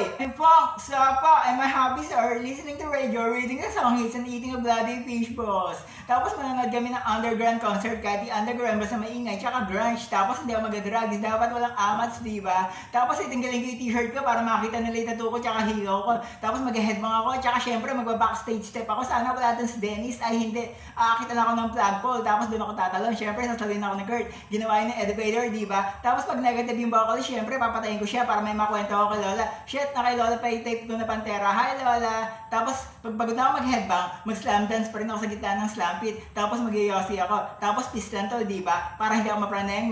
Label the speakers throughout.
Speaker 1: I'm Fong, Sapa, and my hobbies are listening to radio, reading the song hits, and eating a bloody fish balls. Tapos manonood kami ng underground concert, kahit di underground, basta maingay, tsaka grunge. Tapos hindi ako mag-drugs, dapat walang amats, diba? Tapos itinggalin ko yung t-shirt ko para makita nila yung tattoo ko, tsaka higaw ko. Tapos mag-headbang ako, tsaka syempre magba-backstage step ako. Sana wala dun sa Dennis, ay hindi. Aakit lang ako ng flagpole, tapos doon ako tatalon. Syempre, sasalin ako ng Kurt. Ginawa yun ng elevator, diba? Tapos pag negative yung vocalist, syempre papatayin ko siya para may makwento ako kay Lola. Shit, na kay Lola pa yung tape ko na Pantera. Hi Lola! Tapos pag pagod na ako mag-headbang, mag-slam dance pa rin ako sa gitna ng slam pit. Tapos mag-yosi ako. Tapos piston to, diba? Para hindi ako mapraneng.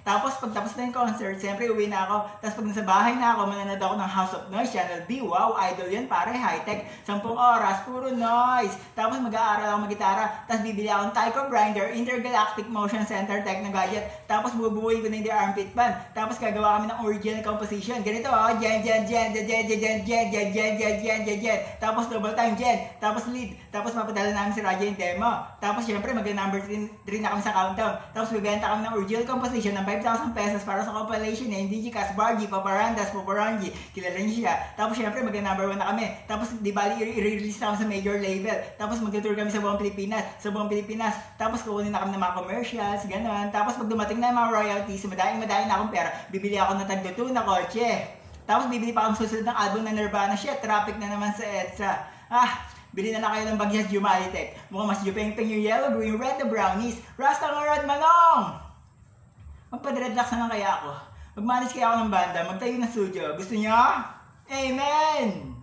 Speaker 1: Tapos pag tapos na yung concert, syempre uwi na ako. Tapos pag nasa bahay na ako, manonood ako ng House of Noise, Channel B. Wow, idol yun, pare, high-tech. 10 oras, puro noise. Tapos mag-aaral ako mag-gitara. Tapos bibili ako ng Taiko Grinder, Intergalactic Motion Center Techno Gadget. Tapos bubuhay ko na yung The Armpit Band. Tapos gagawa kami ng original composition. Ganito, jen. Tapos double time jen. Tapos lead. Tapos mapadala namin si Raja yung demo. Tapos syempre mag-number 3 na kami sa countdown. Tapos bibenta kami ng original composition ng 5,000 pesos para sa compilation ng DJ Casbargi, Paparandas, Poporangi. Kilala niyo siya. Tapos syempre mag-number 1 na kami. Tapos di bali i-release na kami sa major label. Tapos mag-tour kami sa buong Pilipinas. Tapos kukunin na kami ng mga commercials, gano'n. Tapos pag dumating na yung mga royalties, madaing na akong pera, bibili ako ng tagduto na kotse. Tapos bibili pa akong susunod ng album ng Nirvana. Shit, traffic na naman sa EDSA. Bili na lang kayo ng Bagyas Jumalitech. Mukhang mas jupeng-peng yung yellow, green, red na brownies. Rasta ng red manong! Magpa-dreadlocks na lang kaya ako. Magmanis kaya ako ng banda, magtayo ng studio. Gusto niyo? Amen!